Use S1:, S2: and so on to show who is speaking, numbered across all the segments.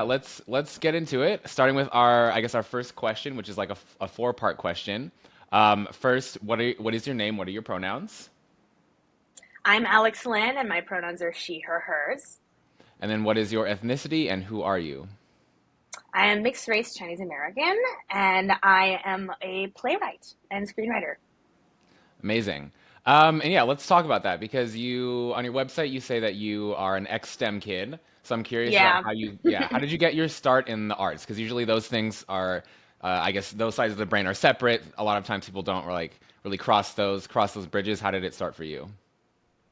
S1: Let's get into it. Starting with our first question, which is like a four-part question. First, what is your name? What are your pronouns?
S2: I'm Alex Lin, and my pronouns are she, her, hers.
S1: And then what is your ethnicity and who are you?
S2: I am mixed race Chinese American, and I am a playwright and screenwriter.
S1: Amazing. And yeah, let's talk about that because on your website you say that you are an ex-STEM kid. So I'm curious about
S2: Yeah.
S1: how did you get your start in the arts? Because usually those things are, I guess those sides of the brain are separate. A lot of times people don't like really cross those bridges. How did it start for you?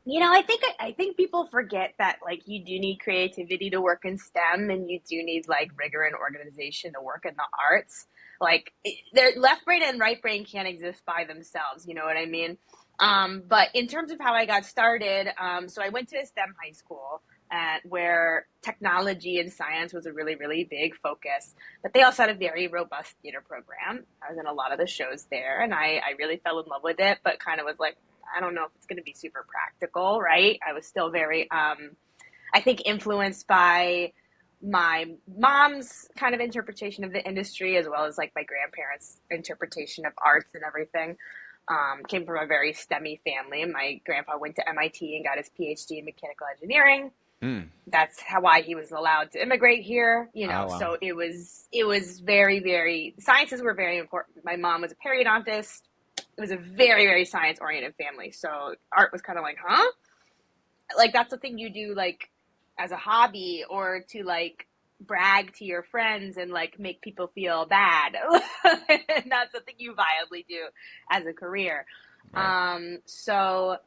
S2: I think people forget that like you do need creativity to work in STEM, and you do need like rigor and organization to work in the arts. Like their left brain and right brain can't exist by themselves. You know what I mean? But in terms of how I got started, so I went to a STEM high school where technology and science was a really, really big focus. But they also had a very robust theater program. I was in a lot of the shows there, and I really fell in love with it, but kind of was like, I don't know if it's going to be super practical, right? I was still very, I think, influenced by my mom's kind of interpretation of the industry, as well as like my grandparents' interpretation of arts and everything. Came from a very STEMmy family. My grandpa went to MIT and got his PhD in mechanical engineering.
S1: Hmm.
S2: That's why he was allowed to immigrate here,
S1: Oh wow.
S2: so it was very, very, sciences were very important. My mom was a periodontist. It was a very, very science oriented family. So art was kind of like, huh? Like that's the thing you do like as a hobby or to like brag to your friends and like make people feel bad. And that's something you viably do as a career.
S1: Right.
S2: So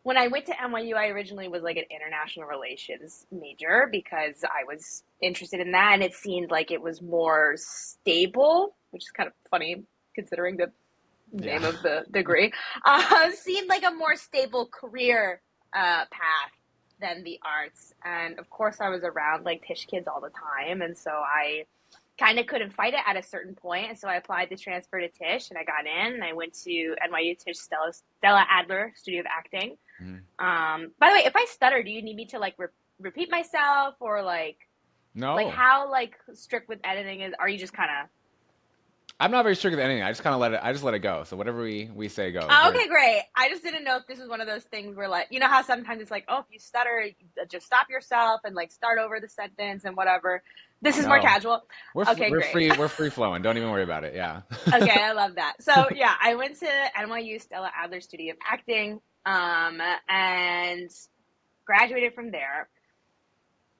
S2: when I went to NYU, I originally was like an international relations major because I was interested in that, and it seemed like it was more stable, which is kind of funny considering the
S1: Yeah.
S2: name of the degree. Seemed like a more stable career path than the arts. And of course, I was around like Tisch kids all the time, and so I kind of couldn't fight it at a certain point, and so I applied to transfer to Tisch, and I got in, and I went to NYU Tisch Stella Adler Studio of Acting.
S1: Mhm.
S2: By the way, if I stutter, do you need me to like repeat myself or like
S1: No,
S2: how like strict with editing is? Are you just kind of
S1: I'm not very strict with anything. I just kind of let it. I just let it go. So whatever we say goes.
S2: Oh,
S1: Very.
S2: okay, great. I just didn't know if this was one of those things where, like, you know how sometimes it's like, oh, if you stutter, just stop yourself and like start over the sentence and whatever. This is more
S1: No,
S2: casual. Okay,
S1: we're
S2: great.
S1: free. We're free flowing. Don't even worry about it. Yeah.
S2: Okay, I love that. So yeah, I went to NYU Stella Adler Studio of Acting, and graduated from there.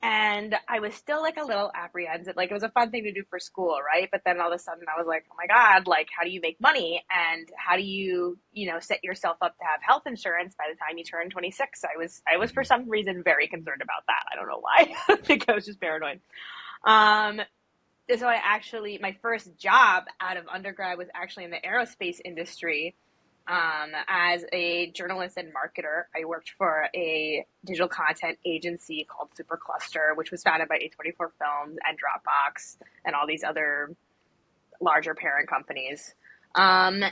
S2: And I was still like a little apprehensive. Like it was a fun thing to do for school, right? But then all of a sudden I was like, oh my God, like how do you make money? And how do you set yourself up to have health insurance by the time you turn 26? I was for some reason very concerned about that. I don't know why. I think I was just paranoid. Um, so my first job out of undergrad was actually in the aerospace industry, as a journalist and marketer. I worked for a digital content agency called Supercluster, which was founded by A24 Films and Dropbox and all these other larger parent companies. And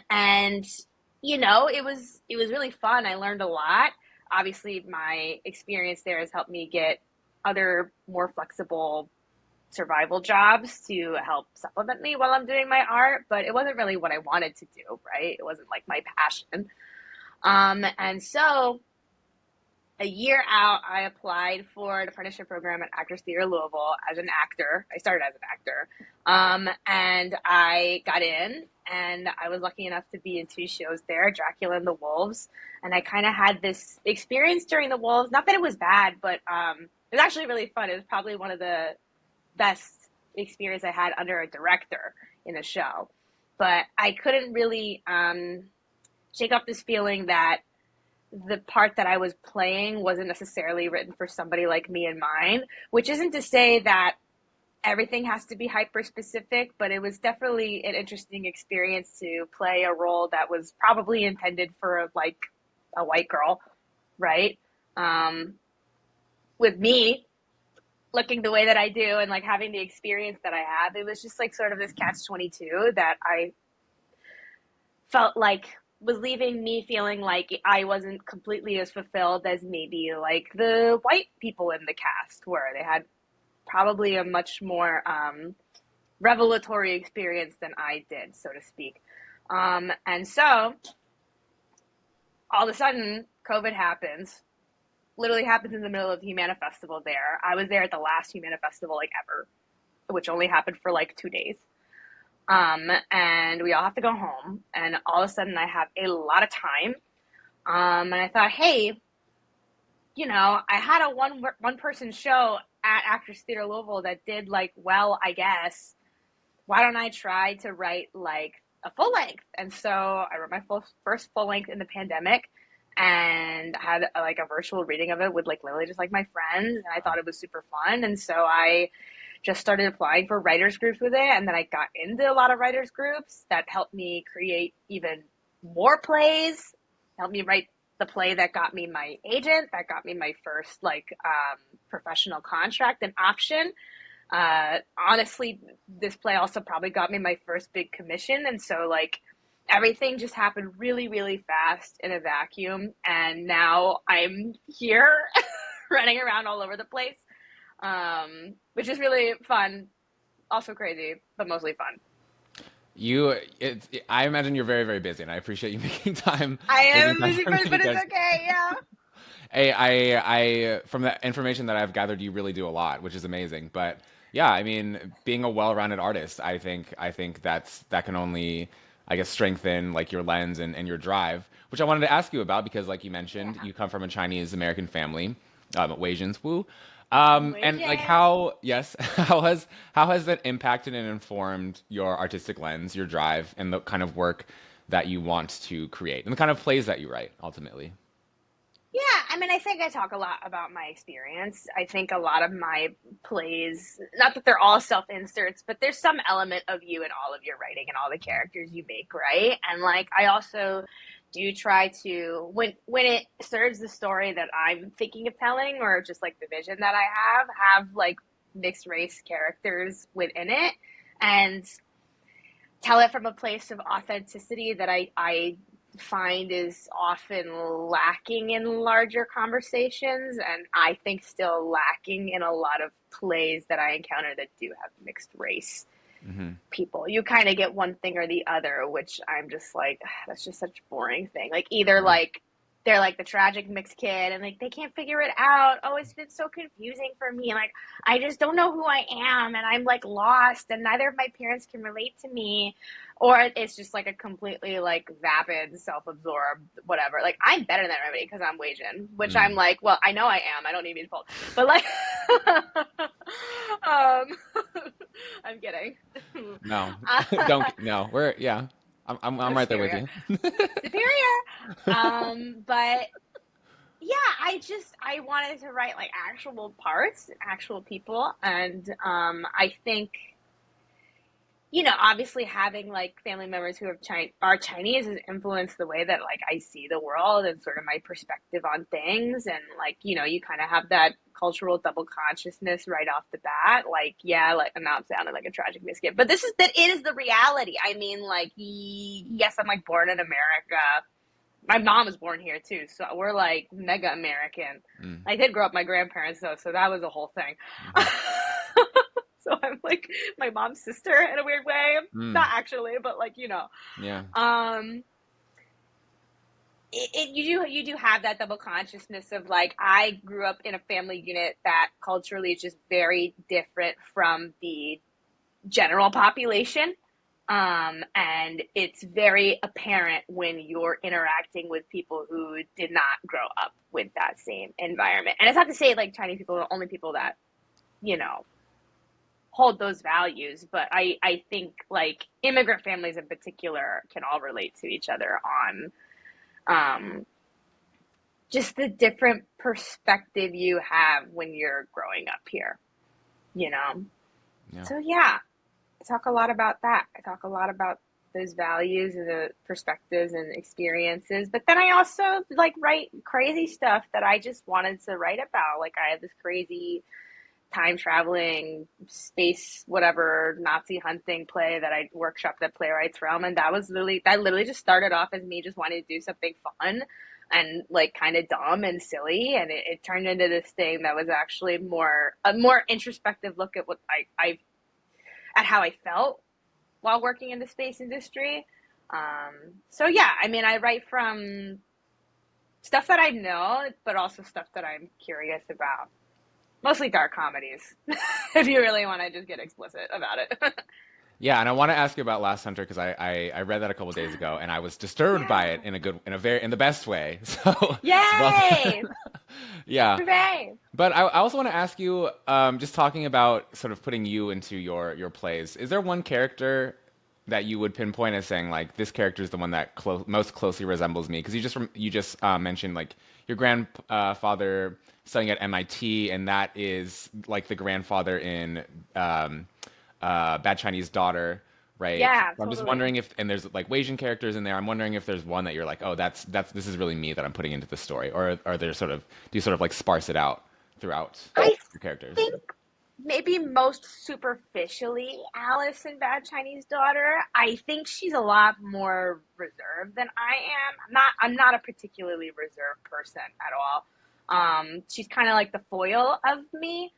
S2: it was really fun. I learned a lot. Obviously, my experience there has helped me get other more flexible survival jobs to help supplement me while I'm doing my art, but it wasn't really what I wanted to do, right? It wasn't like my passion. And so a year out, I applied for an apprenticeship program at Actors Theater Louisville as an actor. I started as an actor. And I got in, and I was lucky enough to be in two shows there, Dracula and the Wolves. And I kind of had this experience during the Wolves. Not that it was bad, but it was actually really fun. It was probably one of the best experience I had under a director in a show. But I couldn't really shake off this feeling that the part that I was playing wasn't necessarily written for somebody like me and mine, which isn't to say that everything has to be hyper specific, but it was definitely an interesting experience to play a role that was probably intended for like a white girl, right? Um, with me looking the way that I do and like having the experience that I have, it was just like sort of this catch 22 that I felt like was leaving me feeling like I wasn't completely as fulfilled as maybe like the white people in the cast were. They had probably a much more revelatory experience than I did, so to speak. And so all of a sudden, COVID happens. Literally happens in the middle of Humana Festival there. I was there at the last Humana Festival like ever, which only happened for like 2 days. And we all have to go home. And all of a sudden I have a lot of time. And I thought, hey, you know, I had a one person show at Actors Theater Louisville that did like well, I guess. Why don't I try to write like a full length? And so I wrote my first full length in the pandemic, and had like a virtual reading of it with like literally just like my friends, and I thought it was super fun. And so I just started applying for writers groups with it, and then I got into a lot of writers groups that helped me create even more plays, helped me write the play that got me my agent, that got me my first like professional contract and option. Honestly, this play also probably got me my first big commission. And so like everything just happened really, really fast in a vacuum. And now I'm here running around all over the place, which is really fun, also crazy, but mostly fun.
S1: I imagine you're very, very busy, and I appreciate you making time.
S2: I am busy, but it's okay. Yeah.
S1: Hey, I from the information that I've gathered, you really do a lot, which is amazing. But yeah, I mean, being a well-rounded artist, I think that can only, I guess, strengthen like your lens and your drive, which I wanted to ask you about because, like you mentioned, you come from a Chinese American family, Wasians, woo. And like how has that impacted and informed your artistic lens, your drive, and the kind of work that you want to create, and the kind of plays that you write ultimately?
S2: Yeah, I mean, I think I talk a lot about my experience. I think a lot of my plays, not that they're all self-inserts, but there's some element of you in all of your writing and all the characters you make, right? And like, I also do try to, when it serves the story that I'm thinking of telling, or just like the vision that I have like mixed race characters within it, and tell it from a place of authenticity that I find is often lacking in larger conversations, and I think still lacking in a lot of plays that I encounter that do have mixed race people. You kind of get one thing or the other, which I'm just like, that's just such a boring thing. Like either like they're like the tragic mixed kid and like they can't figure it out. Oh, it's been so confusing for me. Like I just don't know who I am, and I'm like lost, and neither of my parents can relate to me. Or it's just like a completely like vapid, self-absorbed, whatever. Like I'm better than everybody because I'm Wasian, which I'm like, well, I know I am. I don't need to be told, but like, I'm kidding.
S1: No, don't. No, I'm right there with you.
S2: Superior. But yeah, I wanted to write like actual parts, actual people, and I think, you know, obviously having like family members who are Chinese has influenced the way that like I see the world and sort of my perspective on things. And like, you know, you kind of have that cultural double consciousness right off the bat. Like, yeah, like I'm not sounding like a tragic misfit, but that is the reality. I mean, like, yes, I'm like born in America. My mom was born here too, so we're like mega American. I did grow up with my grandparents though, so that was a whole thing. So I'm like my mom's sister in a weird way. Not actually, but like, you know.
S1: Yeah.
S2: You do have that double consciousness of like, I grew up in a family unit that culturally is just very different from the general population. And it's very apparent when you're interacting with people who did not grow up with that same environment. And it's not to say like Chinese people are the only people that, you know, hold those values, but I think like immigrant families in particular can all relate to each other on just the different perspective you have when you're growing up here, you know? Yeah. So yeah, I talk a lot about that. I talk a lot about those values and the perspectives and experiences, but then I also like write crazy stuff that I just wanted to write about. Like I have this crazy time traveling space, whatever, Nazi hunting play that I workshopped at Playwrights Realm. And that literally just started off as me just wanting to do something fun. and like kind of dumb and silly, and it turned into this thing that was actually a more introspective look at what I at how I felt while working in the space industry. So yeah, I mean, I write from stuff that I know, but also stuff that I'm curious about. Mostly dark comedies, if you really want to just get explicit about it.
S1: Yeah, and I want to ask you about Last Hunter because I read that a couple days ago and I was disturbed by
S2: Yeah.
S1: it in the best way. So well,
S2: Yay!
S1: yeah.
S2: Hooray!
S1: But I also want to ask you, just talking about sort of putting you into your plays. Is there one character that you would pinpoint as saying like this character is the one that most closely resembles me? Because you just mentioned like your grandfather studying at MIT, and that is like the grandfather in Bad Chinese Daughter, right?
S2: Yeah,
S1: So I'm just
S2: totally.
S1: wondering if, and there's like Wasian characters in there. I'm wondering if there's one that you're like, oh, that's this is really me that I'm putting into the story, or are there sort of do you sort of like sparse it out throughout
S2: I
S1: your characters?
S2: think maybe most superficially Alice in Bad Chinese Daughter. I think she's a lot more reserved than I am. I'm not a particularly reserved person at all. She's kind of like the foil of me.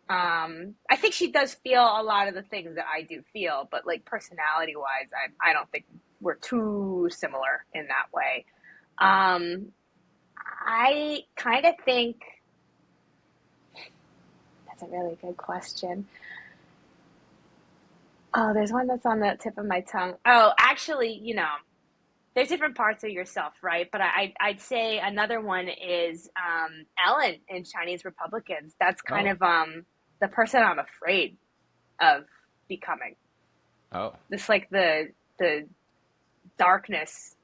S2: I think she does feel a lot of the things that I do feel, but like personality wise, I don't think we're too similar in that way. Um, I kind of think that's a really good question. Oh, there's one that's on the tip of my tongue. Oh, actually, there's different parts of yourself, right? But I'd say another one is Ellen in Chinese Republicans. That's kind
S1: Oh,
S2: of the person I'm afraid of becoming.
S1: oh,
S2: This like the darkness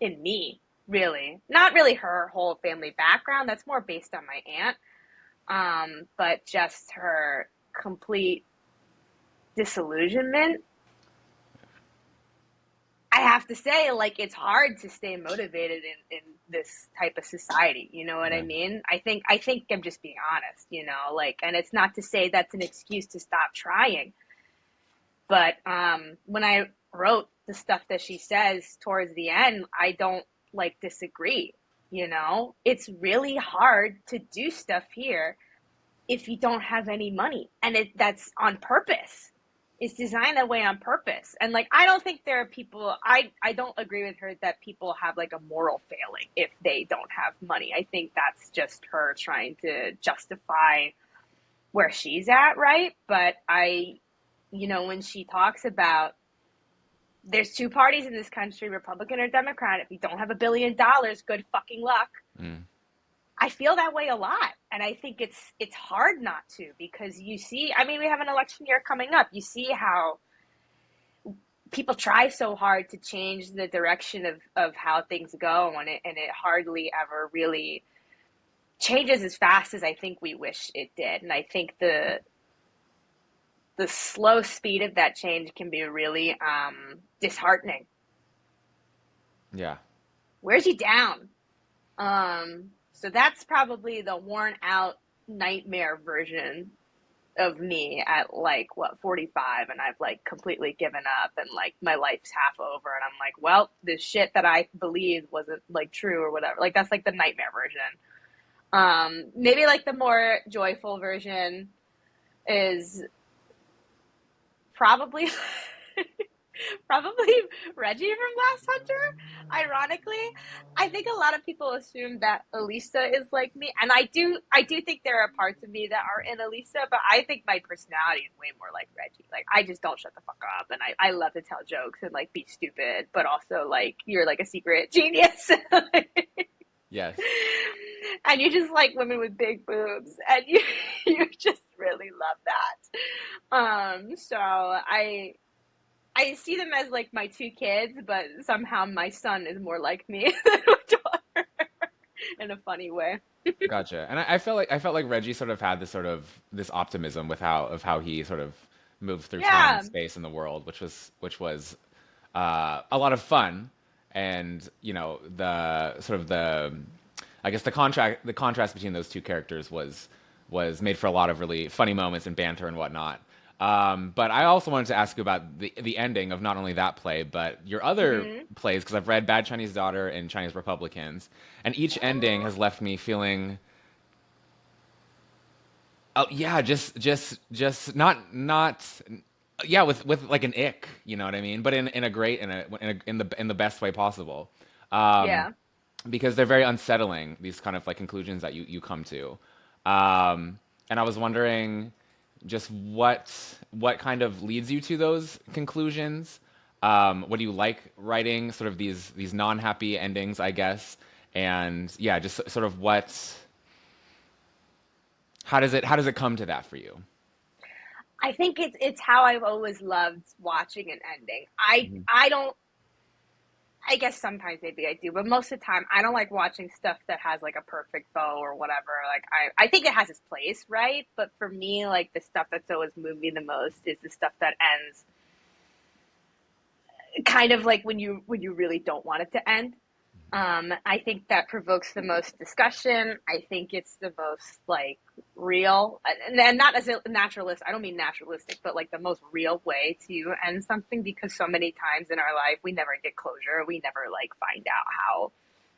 S2: in me, really. Not really her whole family background. That's more based on my aunt. But just her complete disillusionment. I have to say, like, it's hard to stay motivated in this type of society. You know what I
S1: yeah,
S2: mean? I think I'm just being honest, like, and it's not to say that's an excuse to stop trying. But when I wrote the stuff that she says towards the end, I don't like disagree. It's really hard to do stuff here if you don't have any money, and that's on purpose. It's designed that way on purpose. And like, I don't think there are people, I don't agree with her that people have like a moral failing if they don't have money. I think that's just her trying to justify where she's at, right? But when she talks about there's two parties in this country, Republican or Democrat, if you don't have $1 billion, good fucking luck.
S1: mm,
S2: I feel that way a lot, and I think it's hard not to, because you see, I mean, we have an election year coming up. You see how people try so hard to change the direction of how things go, and it hardly ever really changes as fast as I think we wish it did. And I think the slow speed of that change can be really disheartening.
S1: yeah,
S2: Wears you down. So that's probably the worn out nightmare version of me at like 45, and I've like completely given up, and like my life's half over, and I'm like, well, this shit that I believed wasn't like true or whatever. Like that's like the nightmare version. Maybe like the more joyful version is probably probably Reggie from Last Hunter. Ironically, I think a lot of people assume that Elisa is like me, and I do think there are parts of me that are in Elisa, but I think my personality is way more like Reggie. Like I just don't shut the fuck up, and I love to tell jokes and like be stupid, but also like you're like a secret genius.
S1: yes,
S2: And you just like women with big boobs, and you just really love that. So I see them as like my two kids, but somehow my son is more like me than my daughter in a funny way.
S1: gotcha. And I felt like Reggie sort of had this optimism with how he sort of moved through time and
S2: Yeah,
S1: space in the world, which was a lot of fun, and the sort of the I guess the contrast between those two characters was made for a lot of really funny moments and banter and whatnot. But I also wanted to ask you about the ending of not only that play, but your other
S2: Hmm.
S1: plays, because I've read Bad Chinese Daughter and Chinese Republicans, and each ending has left me feeling, oh yeah, just not, yeah, with like an ick, you know what I mean? But in a great in the best way possible. Um,
S2: Yeah.
S1: because they're very unsettling, these kind of like conclusions that you come to. And I was wondering just what kind of leads you to those conclusions. What do you like writing sort of these non-happy endings, I guess? And yeah, just sort of how does it come to that for you?
S2: I think it's how I've always loved watching an ending.
S1: Mhm.
S2: I don't. I guess sometimes maybe I do, but most of the time I don't like watching stuff that has like a perfect bow or whatever. Like I think it has its place, right? But for me, like the stuff that's always moved me the most is the stuff that ends kind of like when you really don't want it to end. I think that provokes the most discussion. I think it's the most like real, and not as a naturalist. I don't mean naturalistic, but like the most real way to end something because so many times in our life we never get closure. We never like find out how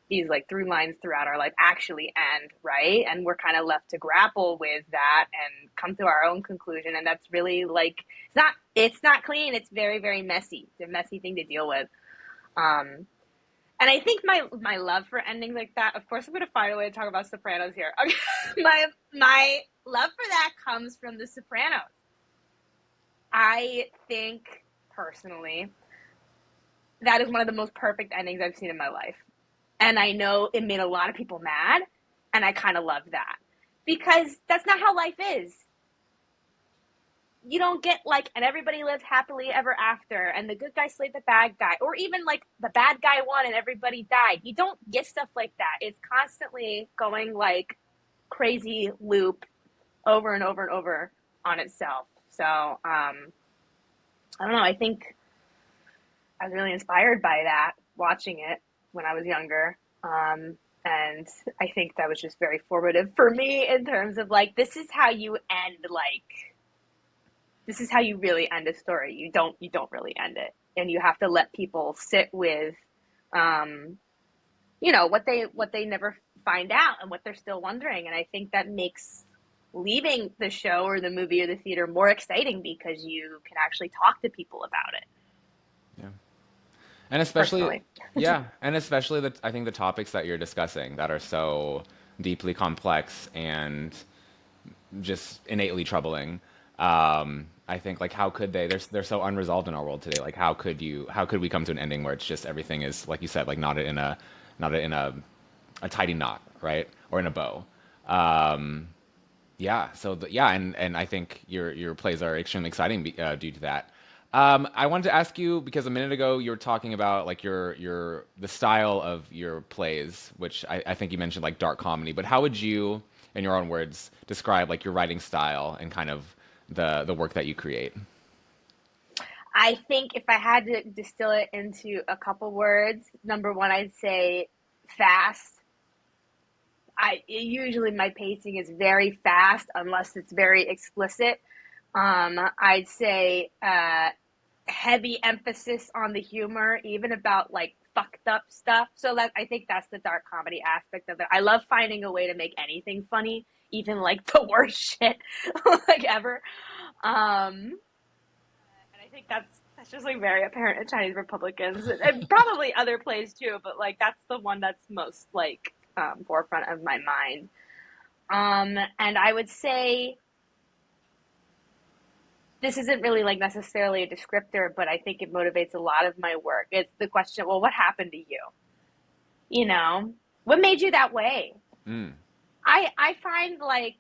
S2: these like through lines throughout our life actually end, right? And we're kind of left to grapple with that and come to our own conclusion. And that's really like it's not clean. It's very very messy. It's a messy thing to deal with. Um, and I think my love for endings like that, of course, I'm going to find a way to talk about Sopranos here. Okay. My love for that comes from The Sopranos. I think personally that is one of the most perfect endings I've seen in my life, and I know it made a lot of people mad, and I kind of love that because that's not how life is. You don't get like, and everybody lives happily ever after, and the good guy slayed the bad guy, or even like the bad guy won and everybody died. You don't get stuff like that. It's constantly going like crazy loop over and over and over on itself. So I don't know. I think I was really inspired by that watching it when I was younger. And I think that was just very formative for me in terms of like, this is how you end like this is how you really end a story. You don't really end it, and you have to let people sit with, um, what they never find out and what they're still wondering. And I think that makes leaving the show or the movie or the theater more exciting because you can actually talk to people about it
S1: Yeah. And especially,
S2: personally.
S1: yeah, and especially I think the topics that you're discussing that are so deeply complex and just innately troubling. I think like how could they? They're so unresolved in our world today. Like how could we come to an ending where it's just everything is like you said, like not in a tidy knot, right, or in a bow. Um, yeah. Yeah, and I think your plays are extremely exciting due to that. I wanted to ask you because a minute ago you were talking about like your the style of your plays, which I think you mentioned like dark comedy. But how would you, in your own words, describe like your writing style and kind of the work that you create?
S2: I think if I had to distill it into a couple words, number one, I'd say fast. I usually my pacing is very fast unless it's very explicit. I'd say heavy emphasis on the humor, even about like fucked up stuff. So that I think that's the dark comedy aspect of it. I love finding a way to make anything funny, even like the worst shit like ever. And I think that's just like very apparent in Chinese Republicans and probably other plays too. But like that's the one that's most like forefront of my mind. And I would say this isn't really like necessarily a descriptor, but I think it motivates a lot of my work. It's the question, well, what happened to you? You know, what made you that way?
S1: Mm,
S2: I find like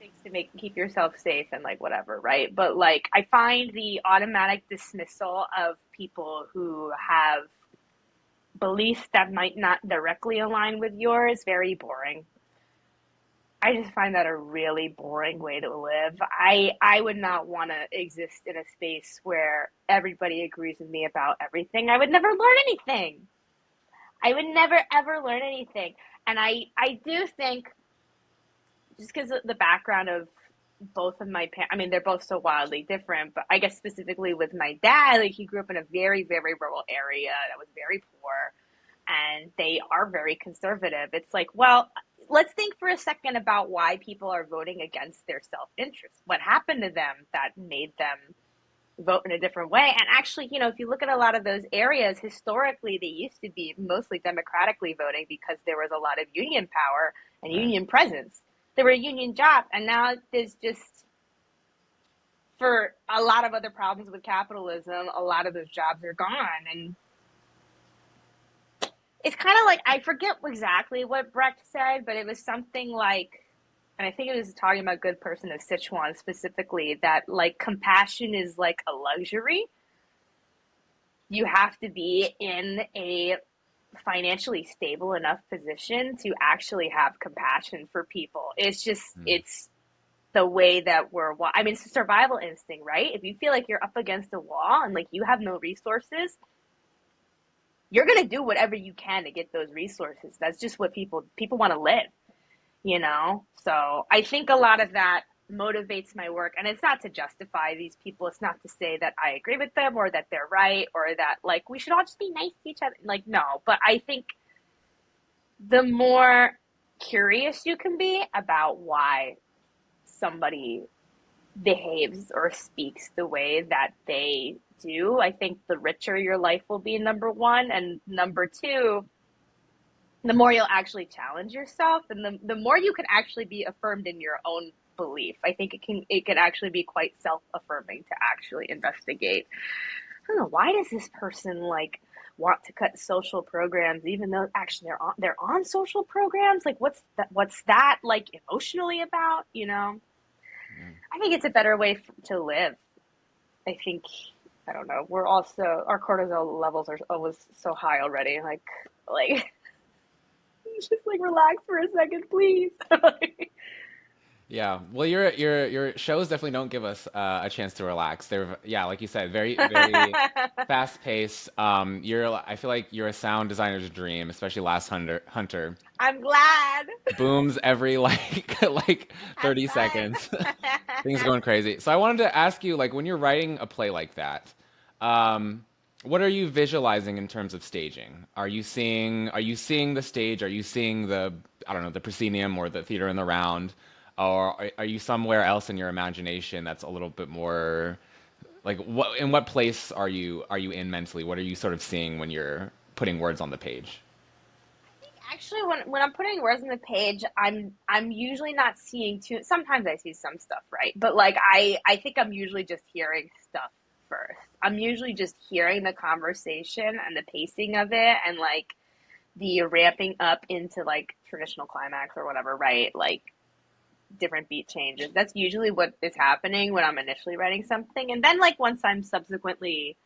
S2: things to make keep yourself safe and like whatever, right? But like I find the automatic dismissal of people who have beliefs that might not directly align with yours very boring. I just find that a really boring way to live. I would not want to exist in a space where everybody agrees with me about everything. I would never learn anything. I would never ever learn anything. And I do think just because of the background of both of my parents, I mean, they're both so wildly different, but I guess specifically with my dad, like he grew up in a very, very rural area that was very poor, and they are very conservative. It's like, well, let's think for a second about why people are voting against their self-interest. What happened to them that made them vote in a different way? And actually, if you look at a lot of those areas, historically, they used to be mostly democratically voting because there was a lot of union power and
S1: Right.
S2: union presence. There were union jobs, and now there's just, for a lot of other problems with capitalism, a lot of those jobs are gone. And it's kind of like, I forget exactly what Brecht said, but it was something like, and I think it was talking about Good Person of Sichuan specifically, that like compassion is like a luxury. You have to be in a financially stable enough position to actually have compassion for people. It's just, it's the way that I mean, it's a survival instinct, right? If you feel like you're up against a wall and like you have no resources, you're going to do whatever you can to get those resources. That's just what people want to live, So I think a lot of that motivates my work. And it's not to justify these people. It's not to say that I agree with them or that they're right or that like we should all just be nice to each other. Like, no, but I think the more curious you can be about why somebody behaves or speaks the way that they do, I think the richer your life will be, number one. And number two, the more you'll actually challenge yourself and the more you can actually be affirmed in your own belief. I think it can actually be quite self-affirming to actually investigate. I don't know, why does this person like want to cut social programs even though actually they're on social programs? Like what's that like emotionally about, I think it's a better way to live. I think, I don't know, our cortisol levels are always so high already. Like, just like relax for a second, please.
S1: Yeah. Well, your shows definitely don't give us a chance to relax. They're, yeah, like you said, very very fast paced. I feel like you're a sound designer's dream, especially Last Hunter.
S2: I'm glad.
S1: Booms every like
S2: High
S1: 30 seconds. Things are
S2: five.
S1: going crazy. So I wanted to ask you, like, when you're writing a play like that, what are you visualizing in terms of staging? Are you seeing the stage? Are you seeing the, I don't know, the proscenium or the theater in the round? Or are you somewhere else in your imagination that's a little bit more like in what place are you in mentally? What are you sort of seeing when you're putting words on the page?
S2: Actually, when I'm putting words on the page, I'm usually not seeing too. Sometimes I see some stuff, right? But like I think I'm usually just hearing stuff first. I'm usually just hearing the conversation and the pacing of it, and like the ramping up into like traditional climax or whatever, right? Like different beat changes. That's usually what is happening when I'm initially writing something, and then like once I'm subsequently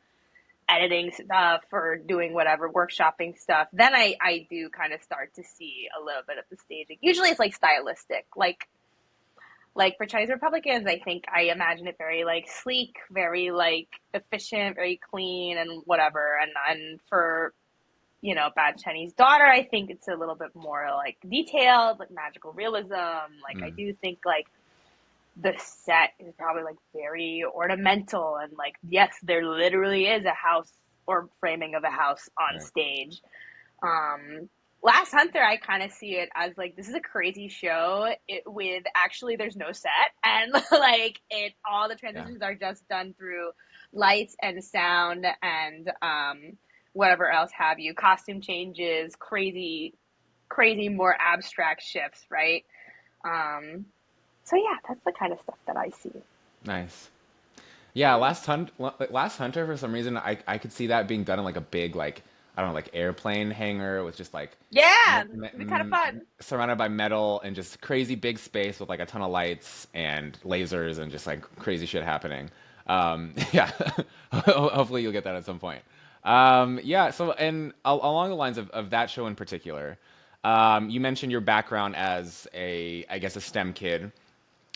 S2: editing stuff or doing whatever workshopping stuff, then I do kind of start to see a little bit of the staging. Usually it's like stylistic, like for Chinese Republicans, I think I imagine it very like sleek, very like efficient, very clean and whatever. And for Bad Chinese Daughter, I think it's a little bit more like detailed, like magical realism. Like I
S1: Mm,
S2: do think like the set is probably like very ornamental and like yes, there literally is a house or framing of a house on
S1: right.
S2: stage. um Last Hunter, I kind of see it as like this is a crazy show with actually there's no set, and like all the
S1: Yeah.
S2: transitions are just done through lights and sound and whatever else have you, costume changes, crazy more abstract shifts, right? um so yeah, that's the kind of stuff that I see.
S1: Nice. Yeah, Last Hunter, for some reason I could see that being done in like a big, like, I don't know, like airplane hangar with just like
S2: Yeah, it'd be kind of fun.
S1: surrounded by metal and just crazy big space with like a ton of lights and lasers and just like crazy shit happening. Yeah, hopefully you'll get that at some point. Yeah, so and along the lines of that show in particular, you mentioned your background as I guess, a STEM kid.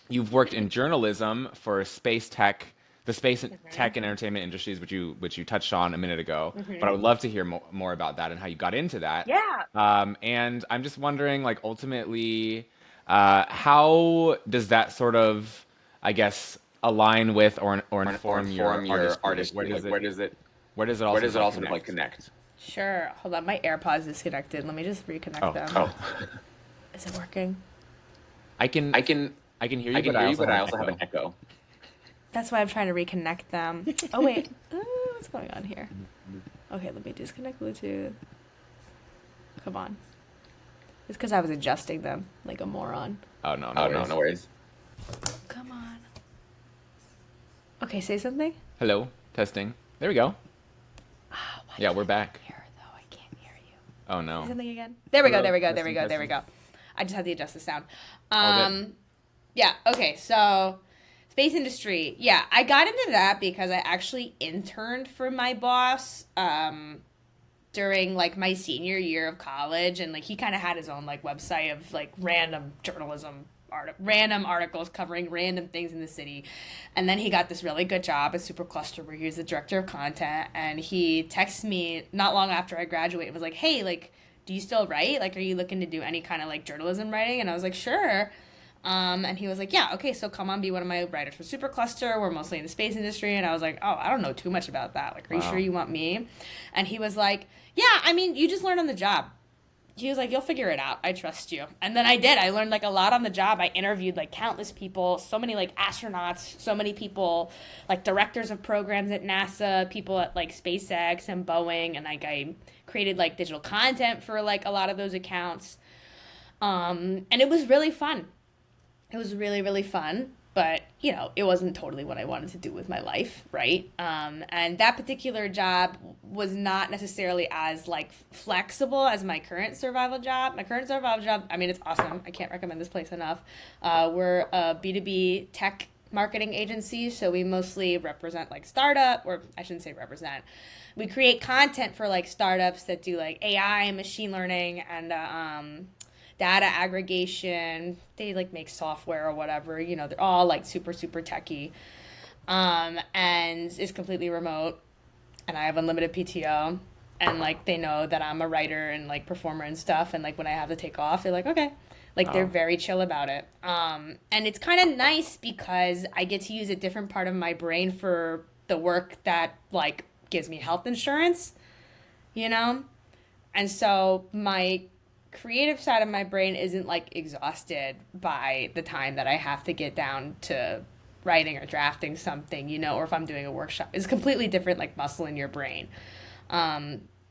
S1: You've worked in journalism for space tech, the space
S2: Hmm.
S1: tech and entertainment industries, which you touched on a minute ago. But I
S2: Hmm.
S1: would love to hear more about that and how you got into that.
S2: Yeah.
S1: And I'm just wondering, like, ultimately, how does that sort of I guess, align with or inform your
S3: your
S1: artistry? Like,
S3: artistry? Like,
S1: where does it
S3: where
S1: also
S3: does
S1: sort
S3: it
S1: of
S3: all
S1: like
S3: sort of like
S1: connect?
S3: connect?
S2: Sure. Hold on. My AirPods disconnected. Let me just reconnect
S1: Oh,
S2: them.
S3: Oh,
S2: Is it working?
S1: I can
S3: I can
S1: hear
S3: I
S1: you,
S3: can
S1: but I
S3: hear you,
S1: also
S3: but
S1: have
S3: I
S1: an
S3: also have an
S1: echo.
S3: echo.
S2: That's why I'm trying to reconnect them. Oh, wait. What's going on here? Okay, let me disconnect Bluetooth. Come on. It's because I was adjusting them like a moron.
S1: Oh no, no
S3: Oh,
S1: worries.
S3: no worries.
S2: Come on. Okay, say something.
S1: Hello, testing. There we go.
S2: Oh,
S1: Yeah, we're back.
S2: Here, though. I can't hear you.
S1: Oh
S2: Say
S1: no.
S2: something again. There we go.
S1: Hello,
S2: There we go. There
S1: testing,
S2: we go. There we
S1: testing.
S2: go. I just had to adjust the sound.
S1: All good.
S2: Yeah. Okay. So, space industry. Yeah, I got into that because I actually interned for my boss during like my senior year of college, and like he kind of had his own like website of like random random articles covering random things in the city. And then he got this really good job at Supercluster where he was the director of content, and he texted me not long after I graduated and was like, "Hey, like, do you still write? Like, are you looking to do any kind of like journalism writing?" And I was like, "Sure." And he was like, "Yeah, okay, so come on, be one of my writers for Supercluster. We're mostly in the space industry." And I was like, "Oh, I don't know too much about that. Like, are you
S1: Wow.
S2: sure you want me?" And he was like, "Yeah, I mean, you just learn on the job." He was like, "You'll figure it out. I trust you." And then I did. I learned like a lot on the job. I interviewed like countless people, so many like astronauts, so many people, like directors of programs at NASA, people at like SpaceX and Boeing, and like I created like digital content for like a lot of those accounts. And it was really fun. It was really, really fun, but you know, it wasn't totally what I wanted to do with my life, right? And that particular job was not necessarily as like flexible as my current survival job. My current survival job, I mean, it's awesome. I can't recommend this place enough. We're a B2B tech marketing agency, so we mostly represent like startup, or I shouldn't say represent. We create content for like startups that do like AI and machine learning and data aggregation. They like make software or whatever, you know, they're all like super techy. And it's completely remote, and I have unlimited PTO, and like they know that I'm a writer and like performer and stuff, and like when I have to take off, they're like, "Okay." Like they're very chill about it. And it's kind of nice because I get to use a different part of my brain for the work that like gives me health insurance, you know? And so my creative side of my brain isn't like exhausted by the time that I have to get down to writing or drafting something, you know, or if I'm doing a workshop. It's completely different like muscle in your brain.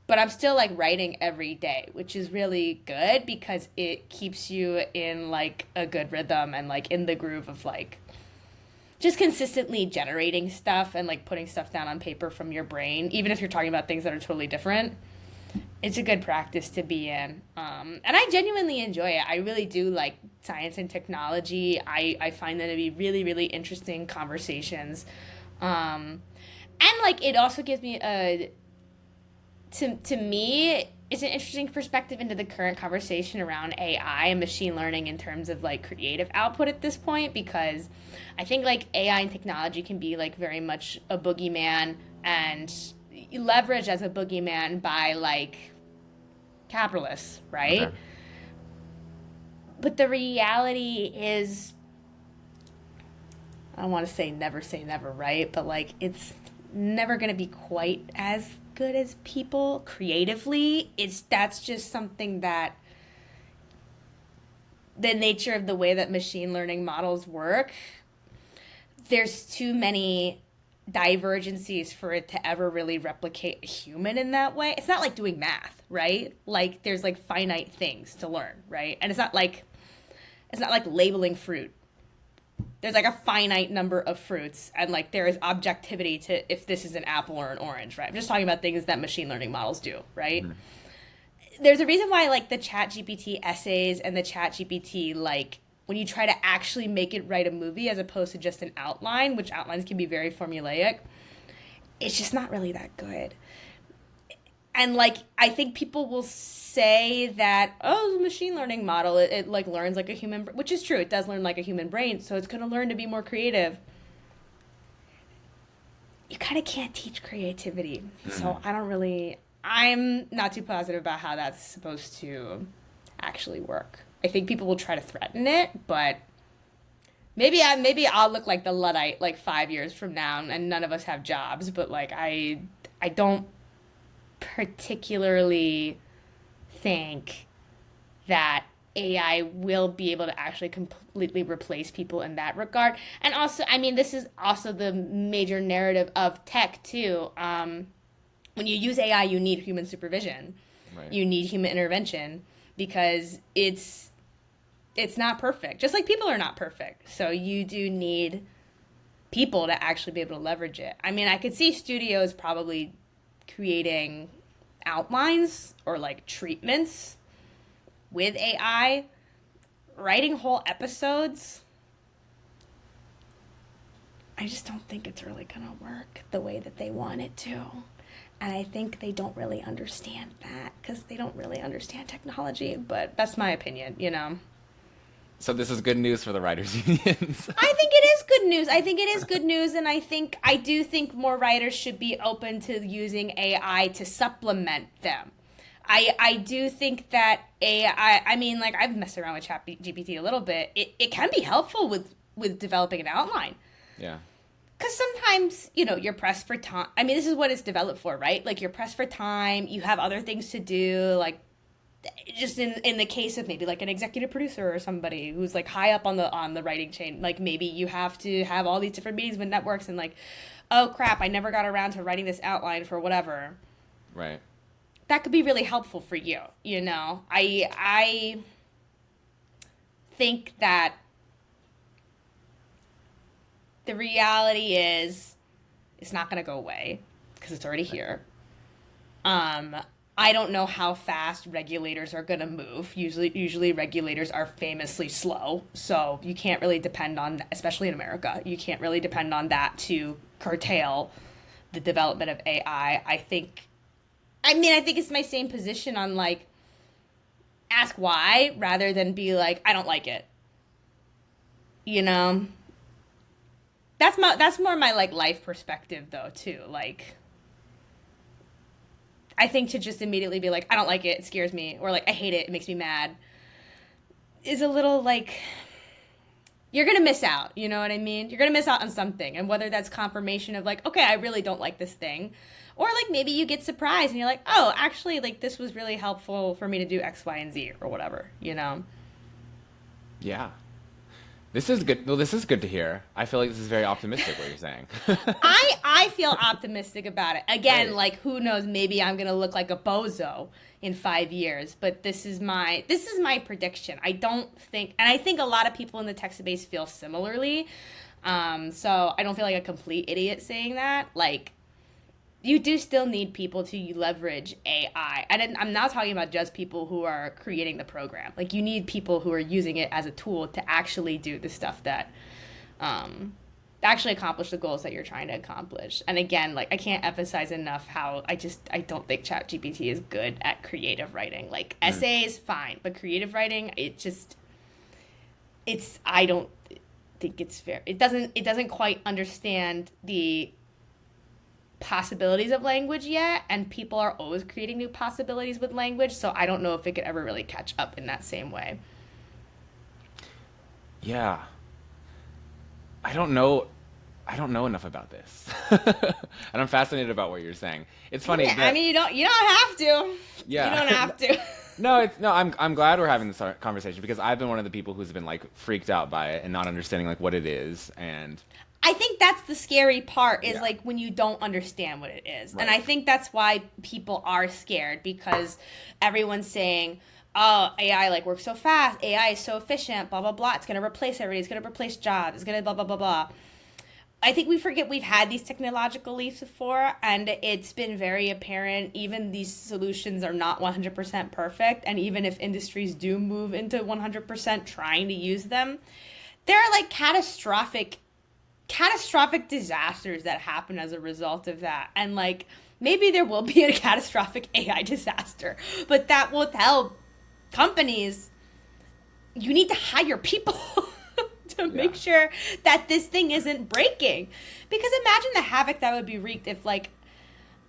S2: But I'm still like writing every day, which is really good because it keeps you in like a good rhythm and like in the groove of like just consistently generating stuff and like putting stuff down on paper from your brain, even if you're talking about things that are totally different. It's a good practice to be in. And I genuinely enjoy it. I really do like science and technology. I find them to be really, really interesting conversations. And like it also gives me to me, it's an interesting perspective into the current conversation around AI and machine learning in terms of like creative output at this point, because I think like AI and technology can be like very much a boogeyman and leveraged as a boogeyman by like capitalists, right?
S1: Okay.
S2: But the reality is, I don't want to say never, right? But like it's never going to be quite as good as people creatively. That's just something that the nature of the way that machine learning models work, there's too many divergencies for it to ever really replicate a human in that way. It's not like doing math, right? Like there's like finite things to learn, right? And it's not like labeling fruit. There's like a finite number of fruits, and like there is objectivity to if this is an apple or an orange, right? I'm just talking about things that machine learning models do, right? Mm-hmm. There's a reason why like the ChatGPT essays and the ChatGPT, like when you try to actually make it write a movie as opposed to just an outline, which outlines can be very formulaic, it's just not really that good. And like I think people will say that, oh, it's a machine learning model, it like learns like a human, which is true, it does learn like a human brain, so it's going to learn to be more creative. You kind of can't teach creativity. So I'm not too positive about how that's supposed to actually work. I think people will try to threaten it, but
S3: maybe I'll look like the Luddite like 5 years from now, and none of us have jobs. But like I don't particularly think that AI will be able to actually completely replace people in that regard. And also, I mean, this is also the major narrative of tech too. When you use AI, you need human supervision.
S1: Right.
S3: You need human intervention because it's not perfect. Just like people are not perfect. So you do need people to actually be able to leverage it. I mean, I could see studios probably creating outlines or like treatments with AI, writing whole episodes. I just don't think it's really gonna work the way that they want it to. And I think they don't really understand that because they don't really understand technology. But that's my opinion, you know.
S1: So this is good news for the writers' unions.
S3: I think it is good news. I think it is good news, and I do think more writers should be open to using AI to supplement them. I do think that AI, I mean, like, I've messed around with ChatGPT a little bit. It can be helpful with developing an outline.
S1: Yeah.
S3: Because sometimes, you know, you're pressed for time. I mean, this is what it's developed for, right? Like, you're pressed for time. You have other things to do. Like, just in the case of maybe, like, an executive producer or somebody who's, like, high up on the writing chain. Like, maybe you have to have all these different meetings with networks and, like, oh, crap, I never got around to writing this outline for whatever.
S1: Right.
S3: That could be really helpful for you, you know? I think that the reality is it's not going to go away because it's already here. I don't know how fast regulators are going to move. Usually regulators are famously slow, so you can't really depend on, especially in America, you can't really depend on that to curtail the development of AI. I think it's my same position on, like, ask why rather than be like, I don't like it. You know? That's more my, like, life perspective, though, too. Like, I think to just immediately be like, I don't like it, it scares me, or, like, I hate it, it makes me mad, is a little, like, you're gonna miss out, you know what I mean? You're gonna miss out on something, and whether that's confirmation of, like, okay, I really don't like this thing, or, like, maybe you get surprised and you're like, oh, actually, like, this was really helpful for me to do X, Y, and Z, or whatever, you know?
S1: Yeah. This is good. Well, this is good to hear. I feel like this is very optimistic what you're saying.
S3: I feel optimistic about it. Again,
S1: Right.
S3: like, who knows, maybe I'm gonna look like a bozo in 5 years, but this is my prediction. I don't think, and I think a lot of people in the tech space feel similarly. So I don't feel like a complete idiot saying that. Like, you do still need people to leverage AI. And I'm not talking about just people who are creating the program. Like, you need people who are using it as a tool to actually do the stuff that actually accomplish the goals that you're trying to accomplish. And again, like, I can't emphasize enough how I don't think ChatGPT is good at creative writing. Like, essays, fine, but creative writing, I don't think it's fair. It doesn't quite understand the possibilities of language yet, and people are always creating new possibilities with language, so I don't know if it could ever really catch up in that same way.
S1: Yeah. I don't know enough about this. And I'm fascinated about what you're saying. It's funny
S3: Yeah,
S1: that,
S3: I mean, you don't have to.
S1: yeah.
S3: You don't have to.
S1: No, I'm glad we're having this conversation because I've been one of the people who's been, like, freaked out by it and not understanding, like, what it is. And
S3: I think that's the scary part is,
S1: Yeah.
S3: like, when you don't understand what it is.
S1: Right.
S3: And I think that's why people are scared, because everyone's saying, oh, AI, like, works so fast, AI is so efficient, blah, blah, blah, it's going to replace everybody, it's going to replace jobs, it's going to blah, blah, blah, blah. I think we forget we've had these technological leaps before, and it's been very apparent. Even these solutions are not 100% perfect, and even if industries do move into 100% trying to use them, there are, like, catastrophic disasters that happen as a result of that. And, like, maybe there will be a catastrophic AI disaster, but that will tell companies, you need to hire people to make sure that this thing isn't breaking. Because imagine the havoc that would be wreaked if, like,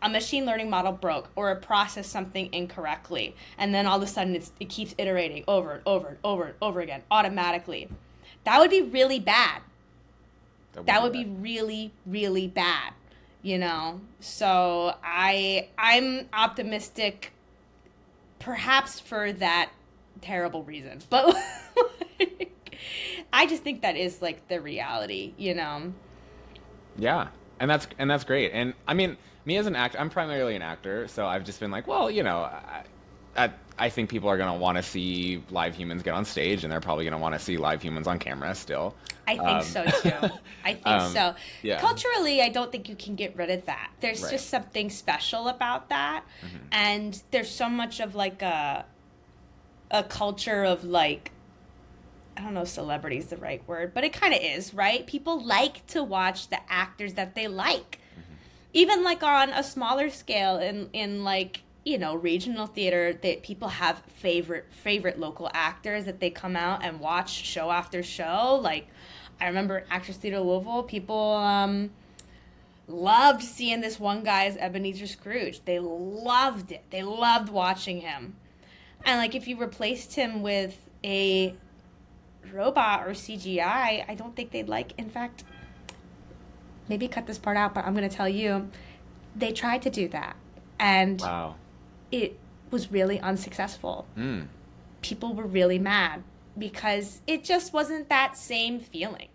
S3: a machine learning model broke or it processed something incorrectly, and then all of a sudden it keeps iterating over and over and over and over again automatically. That would be really bad. That would
S1: bad.
S3: be really, really bad, you know? So I'm optimistic, perhaps for that terrible reason. But like, I just think that is like the reality, you know?
S1: Yeah, and that's great. And I mean, me as an actor, I'm primarily an actor, so I've just been like, well, I think people are gonna want to see live humans get on stage, and they're probably gonna want to see live humans on camera still.
S3: I think so too. I think so.
S1: Yeah.
S3: Culturally, I don't think you can get rid of that. There's
S1: Right.
S3: just something special about that. And there's so much of like a culture of like, I don't know if celebrity is the right word, but it kind of is, right? People like to watch the actors that they like. Even like on a smaller scale in like, you know, regional theater, that people have favorite local actors that they come out and watch show after show. Like, I remember Actors Theater Louisville, people loved seeing this one guy as Ebenezer Scrooge. They loved it. They loved watching him. And like, if you replaced him with a robot or CGI, I don't think they'd like. In fact, maybe cut this part out, but I'm going to tell you, they tried to do that. And
S1: Wow.
S3: it was really unsuccessful. People were really mad because it just wasn't that same feeling.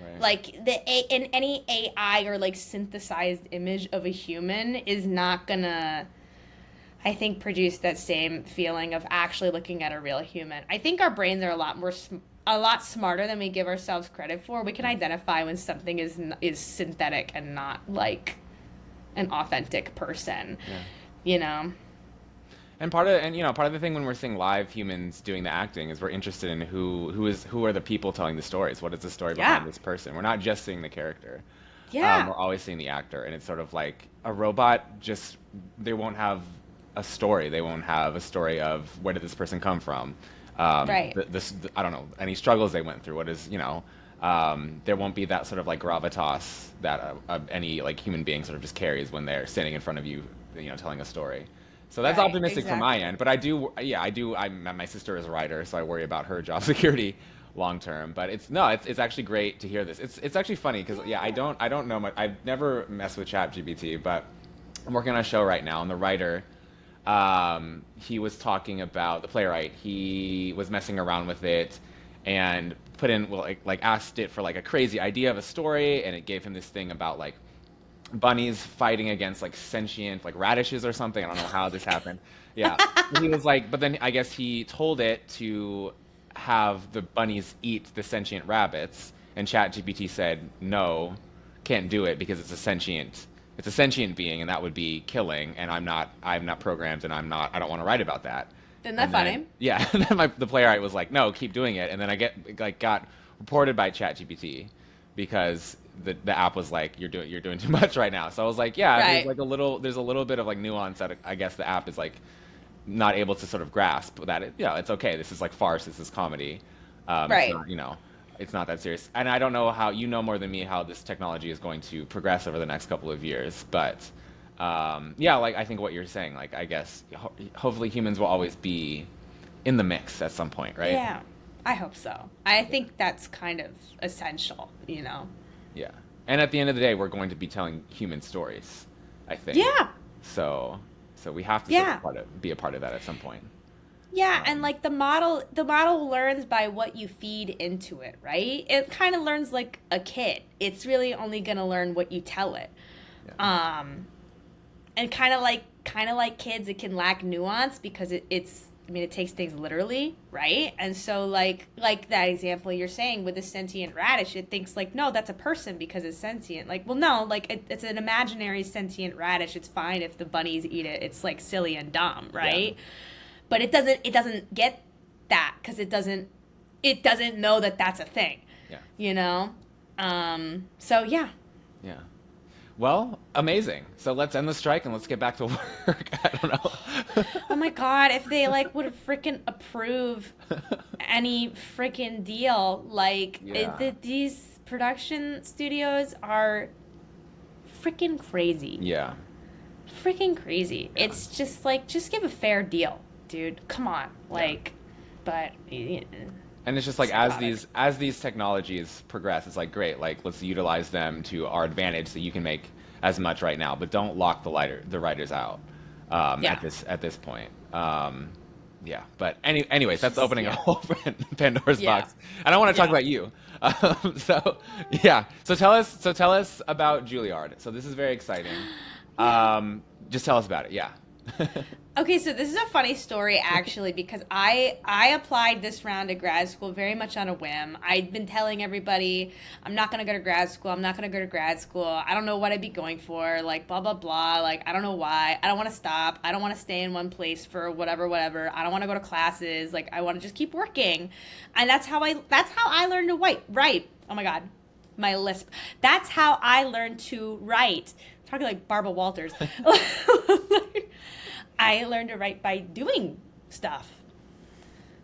S1: Right.
S3: Like in any AI or like synthesized image of a human is not gonna, I think, produce that same feeling of actually looking at a real human. I think our brains are a lot smarter than we give ourselves credit for. We can identify when something is synthetic and not like an authentic person.
S1: Yeah.
S3: You know.
S1: And part of the thing when we're seeing live humans doing the acting is we're interested in who are the people telling the stories. What is the story behind this person? We're not just seeing the character.
S3: Yeah.
S1: We're always seeing the actor, and it's sort of like a robot. They won't have a story. They won't have a story of where did this person come from.
S3: Right.
S1: I don't know any struggles they went through. What is there won't be that sort of like gravitas that any like human being sort of just carries when they're standing in front of you, telling a story. So that's
S3: Right,
S1: optimistic from my
S3: exactly.
S1: end, but I do. My sister is a writer, so I worry about her job security long term. But it's actually great to hear this. It's actually funny because I don't know much. I've never messed with ChatGPT, but I'm working on a show right now, and the writer, he was talking about the playwright. He was messing around with it, and put in asked it for like a crazy idea of a story, and it gave him this thing about like bunnies fighting against like sentient like radishes or something. I don't know how this happened. Yeah. And he was like, but then I guess he told it to have the bunnies eat the sentient rabbits, and ChatGPT said, no, can't do it because it's a sentient being, and that would be killing, and I'm not programmed, and I don't want to write about that.
S3: Isn't that funny?
S1: Yeah. And then the playwright was like, no, keep doing it. And then I got reported by ChatGPT because the app was like, you're doing too much right now. So I was like, yeah,
S3: Right.
S1: there's a little bit of like nuance that I guess the app is like not able to sort of grasp that it's okay. This is like farce. This is comedy.
S3: Right.
S1: It's not, it's not that serious. And I don't know how more than me how this technology is going to progress over the next couple of years. But like I think what you're saying, like I guess hopefully humans will always be in the mix at some point, right?
S3: Yeah, I hope so. I think that's kind of essential,
S1: Yeah. And at the end of the day, we're going to be telling human stories, I think.
S3: Yeah.
S1: So we have to sort of be a part of that at some point.
S3: Yeah, and like the model learns by what you feed into it, right? It kind of learns like a kid. It's really only going to learn what you tell it.
S1: Yeah.
S3: And kind of like kids, it can lack nuance because it takes things literally, right? And so like that example you're saying with the sentient radish, it thinks like, no, that's a person because it's sentient. Like, well, no, like it's an imaginary sentient radish. It's fine if the bunnies eat it. It's like silly and dumb, right?
S1: Yeah.
S3: But it doesn't get that because it doesn't know that that's a thing.
S1: Yeah.
S3: So yeah.
S1: Yeah. Well, amazing. So let's end the strike and let's get back to work. I don't know.
S3: Oh my God, if they like would freaking approve any freaking deal, like
S1: Yeah.
S3: these production studios are freaking crazy.
S1: Yeah.
S3: Freaking crazy.
S1: Yeah.
S3: It's just like, just give a fair deal, dude. Come on. Like, but
S1: And it's just like
S3: Psychotic.
S1: as these technologies progress, it's like great, like let's utilize them to our advantage so you can make as much right now, but don't lock the writers out
S3: Yeah.
S1: at this point. Yeah, but anyways, that's opening a
S3: Yeah.
S1: whole Pandora's
S3: Yeah.
S1: box. I don't want to talk
S3: Yeah.
S1: about you. So yeah, so tell us about Juilliard. So this is very exciting. Just tell us about it. Yeah.
S3: Okay, so this is a funny story actually because I applied this round to grad school very much on a whim. I'd been telling everybody I'm not gonna go to grad school. I'm not gonna go to grad school. I don't know what I'd be going for. Like blah blah blah. Like I don't know why. I don't want to stop. I don't want to stay in one place for whatever. I don't want to go to classes. Like I want to just keep working, and that's how I learned to write. Oh my god, my lisp. That's how I learned to write. I'm talking like Barbara Walters. I learned to write by doing stuff,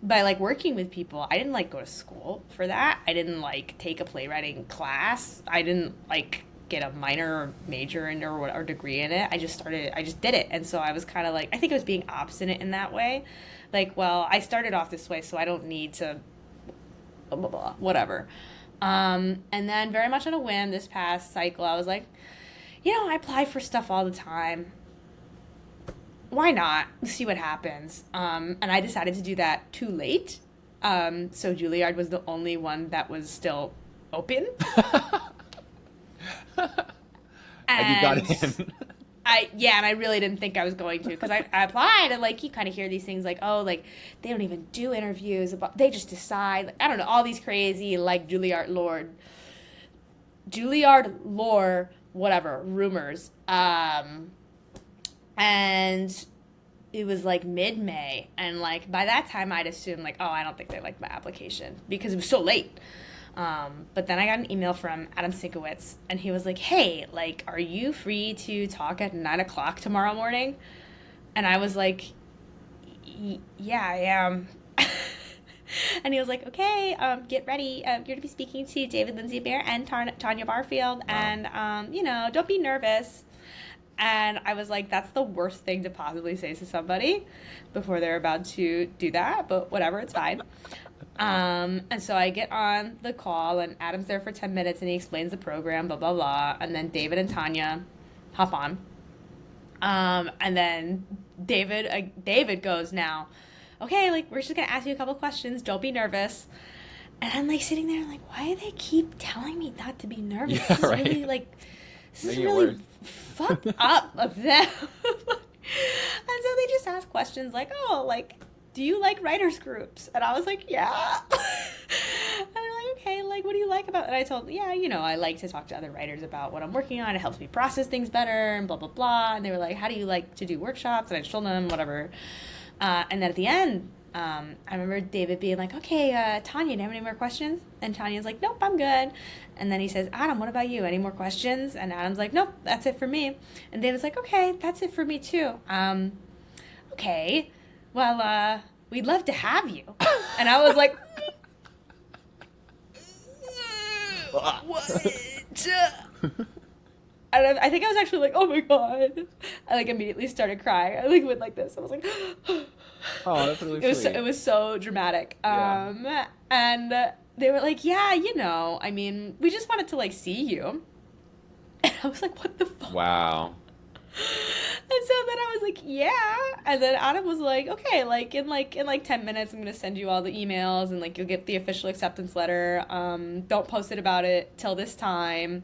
S3: by like working with people. I didn't like go to school for that. I didn't like take a playwriting class. I didn't like get a minor or major in or degree in it. I just did it. And so I was kind of like, I think I was being obstinate in that way. Like, well, I started off this way, so I don't need to blah, blah, blah, whatever. And then very much on a whim this past cycle, I was like, I apply for stuff all the time. Why not? See what happens. And I decided to do that too late. So Juilliard was the only one that was still open.
S1: And you got in.
S3: And I really didn't think I was going to because I applied and like you kind of hear these things like, oh, like they don't even do interviews, they just decide. Like, I don't know, all these crazy like Juilliard lore, whatever, rumors. And it was like mid-May, and like by that time I'd assumed like, oh, I don't think they liked my application because it was so late. But then I got an email from Adam Sinkowitz, and he was like, hey, like, are you free to talk at 9:00 tomorrow morning? And I was like, yeah, I am. And he was like, okay, get ready. You're going to be speaking to David Lindsay Bear and Tanya Barfield, and, don't be nervous. And I was like, that's the worst thing to possibly say to somebody before they're about to do that, but whatever, it's fine. And so I get on the call, and Adam's there for 10 minutes, and he explains the program, blah, blah, blah. And then David and Tanya hop on. And then David goes now, okay, like, we're just going to ask you a couple questions. Don't be nervous. And I'm, like, sitting there, like, why do they keep telling me not to be nervous?
S1: Yeah,
S3: this is
S1: right.
S3: really, like, this is really fucked up of them. And so they just ask questions like, oh, like, do you like writers groups? And I was like, yeah. And they're like, okay, like, what do you like about it? And I told, yeah, I like to talk to other writers about what I'm working on. It helps me process things better and blah, blah, blah. And they were like, how do you like to do workshops? And I just told them whatever. And then at the end, I remember David being like, okay, Tanya, do you have any more questions? And Tanya's like, nope, I'm good. And then he says, Adam, what about you? Any more questions? And Adam's like, nope, that's it for me. And David's like, okay, that's it for me too. Okay, well, we'd love to have you. And I was like, what? And I think I was actually like, oh my God. I like immediately started crying. I like went like this. I was like,
S1: oh, that's really sweet.
S3: It was so dramatic.
S1: Yeah.
S3: And they were like, yeah, I mean, we just wanted to like see you. And I was like, what the fuck?
S1: Wow.
S3: And so then I was like, yeah. And then Adam was like, okay, like in 10 minutes, I'm going to send you all the emails and like you'll get the official acceptance letter. Don't post it about it till this time.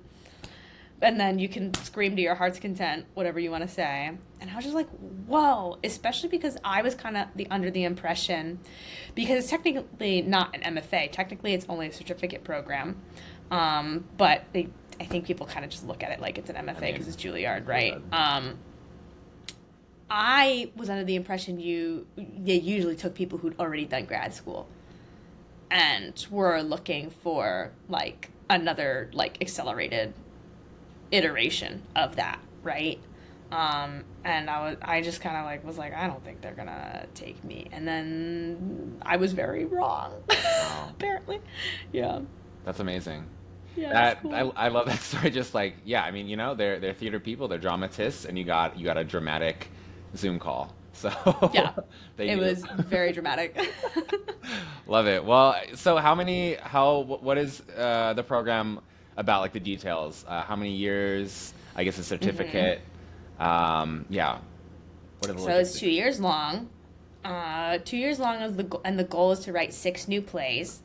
S3: And then you can scream to your heart's content, whatever you want to say. And I was just like, whoa, especially because I was kind of under the impression, because it's technically not an MFA. Technically, it's only a certificate program. But I think people kind of just look at it like it's an MFA because it's Juilliard, right? I was under the impression they usually took people who'd already done grad school and were looking for, like, another, like, accelerated iteration of that, right? And I just kind of like was like, I don't think they're gonna take me. And then I was very wrong.
S1: Wow.
S3: Apparently. Yeah.
S1: That's amazing.
S3: Yeah,
S1: That
S3: cool.
S1: I love that story. Just like, yeah, I mean, they're theater people, they're dramatists, and you got a dramatic Zoom call. So
S3: Yeah.
S1: they
S3: It
S1: knew.
S3: was very dramatic.
S1: Love it. Well, so what is the program about, like the details? How many years? I guess a certificate. Yeah. What are the
S3: So it's
S1: logistics?
S3: 2 years long. 2 years long is and the goal is to write 6 new plays.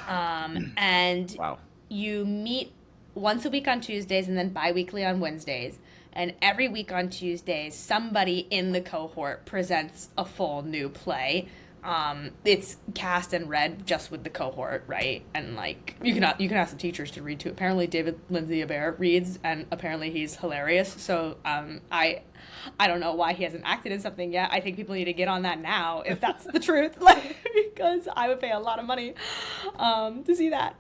S3: And
S1: Wow.
S3: you meet once a week on Tuesdays and then bi-weekly on Wednesdays. And every week on Tuesdays, somebody in the cohort presents a full new play. It's cast and read just with the cohort, right? And like you can ask the teachers to read too. Apparently, David Lindsay Abaire reads, and apparently he's hilarious. So I don't know why he hasn't acted in something yet. I think people need to get on that now, if that's the truth, like, because I would pay a lot of money to see that.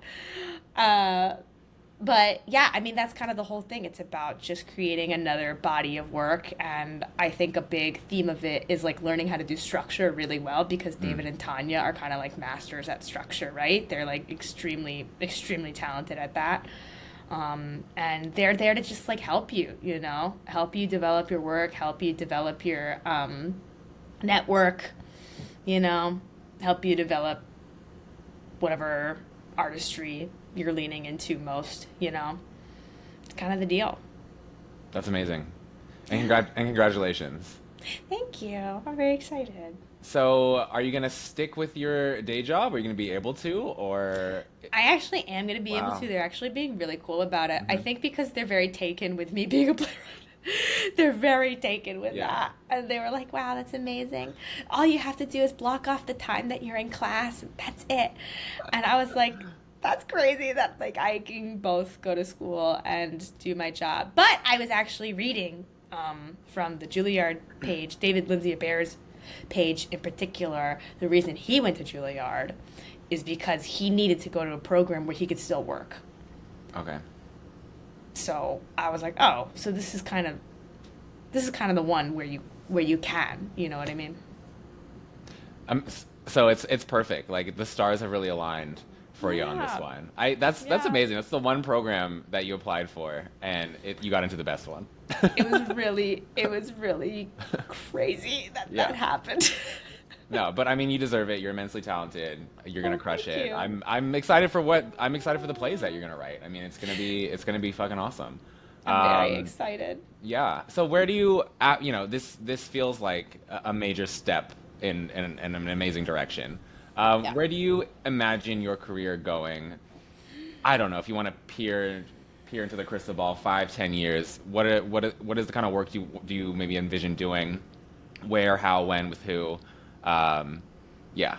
S3: But yeah, I mean, that's kind of the whole thing. It's about just creating another body of work. And I think a big theme of it is like learning how to do structure really well, because David and Tanya are kind of like masters at structure, right? They're like extremely, extremely talented at that. And they're there to just like help you, help you develop your work, help you develop your network, help you develop whatever artistry you're leaning into most, It's kind of the deal.
S1: That's amazing. And congratulations.
S3: Thank you. I'm very excited.
S1: So, are you gonna stick with your day job? Are you gonna be able to, or?
S3: I actually am going to be able to. They're actually being really cool about it. I think because they're very taken with me being a playwright. They're very taken with that. And they were like, wow, that's amazing. All you have to do is block off the time that you're in class, and that's it. And I was like, that's crazy that like I can both go to school and do my job. But I was actually reading from the Juilliard page, David Lindsay Abaire's page in particular. The reason he went to Juilliard is because he needed to go to a program where he could still work.
S1: Okay.
S3: So I was like, oh, so this is kind of the one where you can, you know what I mean?
S1: So it's perfect. Like the stars have really aligned for you on this one. That's amazing. That's the one program that you applied for, and you got into the best one.
S3: It was really crazy that happened.
S1: No, but I mean, you deserve it. You're immensely talented. You're gonna crush
S3: thank
S1: it.
S3: you.
S1: I'm excited for the plays that you're gonna write. I mean, it's gonna be fucking awesome.
S3: I'm very excited.
S1: Yeah. So where do you, this feels like a major step in an amazing direction. Where do you imagine your career going? I don't know if you want to peer into the crystal ball 5-10 years. What is the kind of work do you maybe envision doing? Where, how, when, with who? Yeah.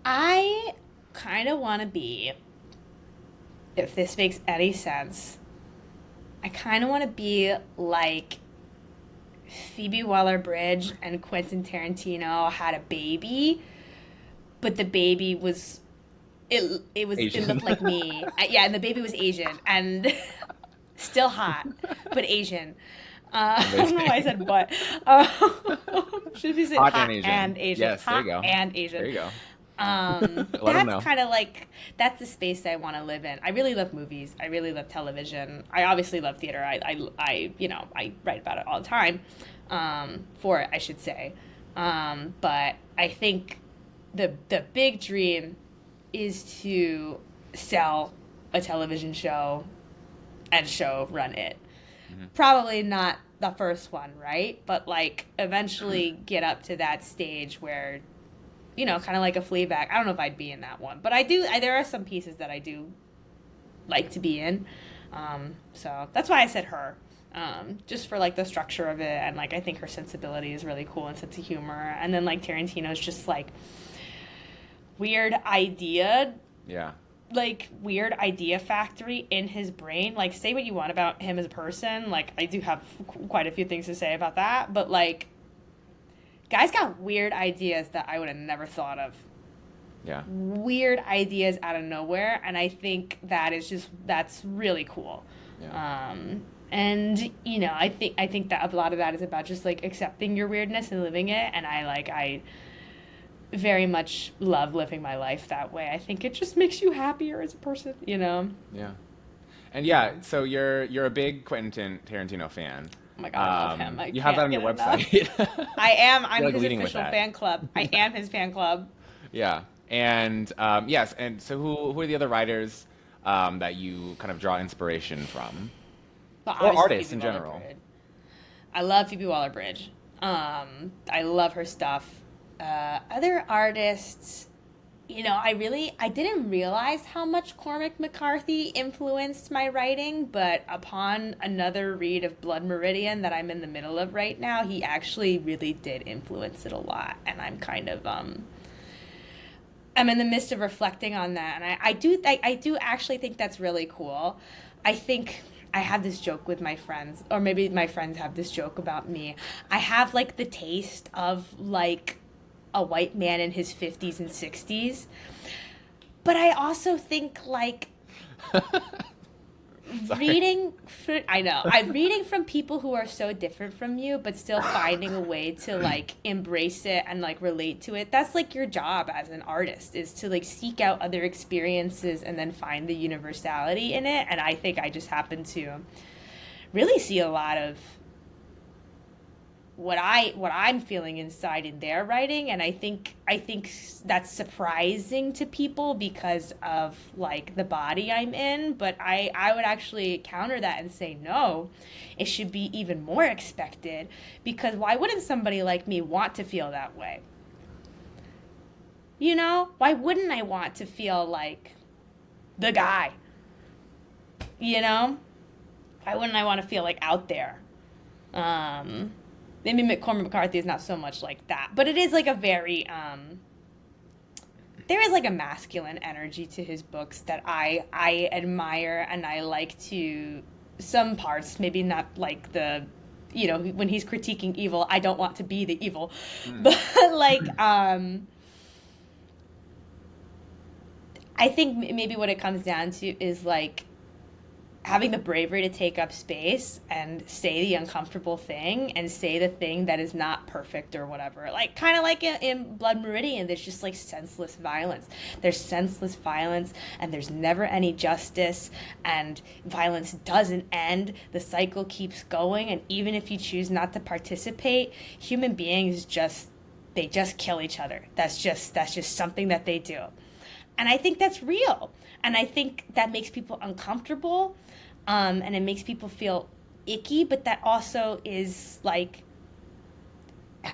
S3: I kind of want to be, if this makes any sense, I kind of want to be like Phoebe Waller-Bridge and Quentin Tarantino had a baby, but the baby was it looked like me. Yeah, and the baby was Asian and still hot, but Asian. I don't know why I said but. Should be said hot and Asian.
S1: Yes,
S3: hot
S1: there you go.
S3: And Asian.
S1: There you go.
S3: That's kind of like, that's the space I want to live in. I really love movies. I really love television. I obviously love theater. I write about it all the time, for it, I should say. But I think the big dream is to sell a television show and run it. Mm-hmm. Probably not the first one, right? But like eventually get up to that stage where, kind of like a Fleabag. I don't know if I'd be in that one, but there are some pieces that I do like to be in. So that's why I said her, just for like the structure of it. And like, I think her sensibility is really cool and sense of humor. And then like Tarantino's just like weird idea.
S1: Yeah.
S3: Like weird idea factory in his brain. Like, say what you want about him as a person. Like, I do have quite a few things to say about that, but like, guy's got weird ideas that I would have never thought of.
S1: Yeah.
S3: Weird ideas out of nowhere, and I think that's really cool.
S1: Yeah.
S3: And I think that a lot of that is about just like accepting your weirdness and living it, and I very much love living my life that way. I think it just makes you happier as a person,
S1: Yeah. And yeah, so you're a big Quentin Tarantino fan.
S3: Oh my God, I love him.
S1: You have that on your website.
S3: I am. I'm
S1: like
S3: his
S1: leading with
S3: official
S1: that.
S3: fan club. I am his fan club.
S1: Yeah. And yes, and so who are the other writers that you kind of draw inspiration from?
S3: But
S1: Or
S3: obviously
S1: artists
S3: Phoebe
S1: in general?
S3: Waller-Bridge. I love Phoebe Waller-Bridge. I love her stuff. Other artists, I didn't realize how much Cormac McCarthy influenced my writing, but upon another read of Blood Meridian that I'm in the middle of right now, he actually really did influence it a lot, and I'm kind of I'm in the midst of reflecting on that, and I do actually think that's really cool. I think I have this joke with my friends, or maybe my friends have this joke about me. I have like the taste of like a white man in his 50s and 60s. But I also think like I'm reading from people who are so different from you, but still finding a way to like embrace it and like relate to it. That's like your job as an artist, is to like seek out other experiences and then find the universality in it. And I think I just happen to really see a lot of what I'm feeling inside in their writing, and I think that's surprising to people because of like the body I'm in, but I would actually counter that and say no, it should be even more expected, because why wouldn't somebody like me want to feel that way? Why wouldn't I want to feel like the guy? Why wouldn't I want to feel like out there? Maybe Cormac McCarthy is not so much like that, but it is like a very there is like a masculine energy to his books that I admire, and I like to some parts, maybe not like the when he's critiquing evil, I don't want to be the evil, but like I think maybe what it comes down to is like having the bravery to take up space and say the uncomfortable thing and say the thing that is not perfect or whatever. Like, kind of like in Blood Meridian, there's just like senseless violence. There's senseless violence, and there's never any justice, and violence doesn't end. The cycle keeps going, and even if you choose not to participate, human beings just kill each other. That's just something that they do. And I think that's real. And I think that makes people uncomfortable, and it makes people feel icky, but that also is like,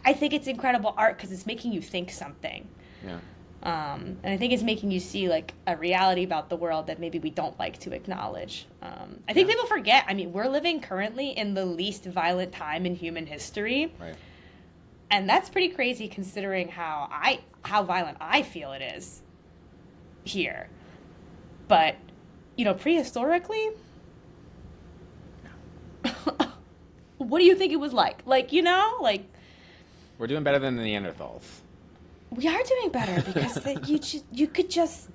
S3: I think it's incredible art because it's making you think something.
S1: Yeah.
S3: And I think it's making you see like a reality about the world that maybe we don't like to acknowledge. I think people forget. I mean, we're living currently in the least violent time in human history.
S1: Right.
S3: And that's pretty crazy considering how violent I feel it is here. But, prehistorically, what do you think it was like? Like,
S1: We're doing better than the Neanderthals.
S3: We are doing better because you could just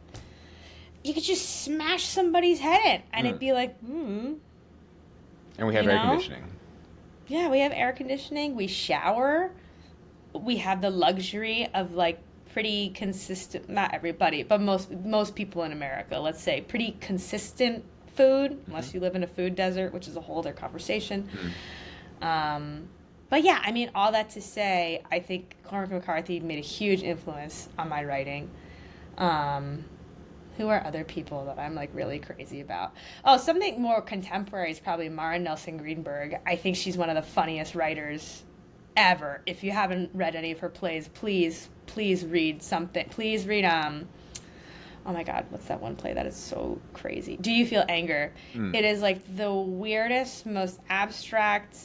S3: smash somebody's head in and it'd be like,
S1: And we have air conditioning.
S3: Yeah, we have air conditioning. We shower. We have the luxury of like pretty consistent, not everybody, but most people in America, let's say, pretty consistent food, unless you live in a food desert, which is a whole other conversation. But yeah, I mean, all that to say, I think Cormac McCarthy made a huge influence on my writing. Who are other people that I'm like really crazy about? Oh, something more contemporary is probably Mara Nelson Greenberg. I think she's one of the funniest writers ever. If you haven't read any of her plays, please read something. Please read oh my god, what's that one play that is so crazy? Do You Feel Anger? It is like the weirdest, most abstract,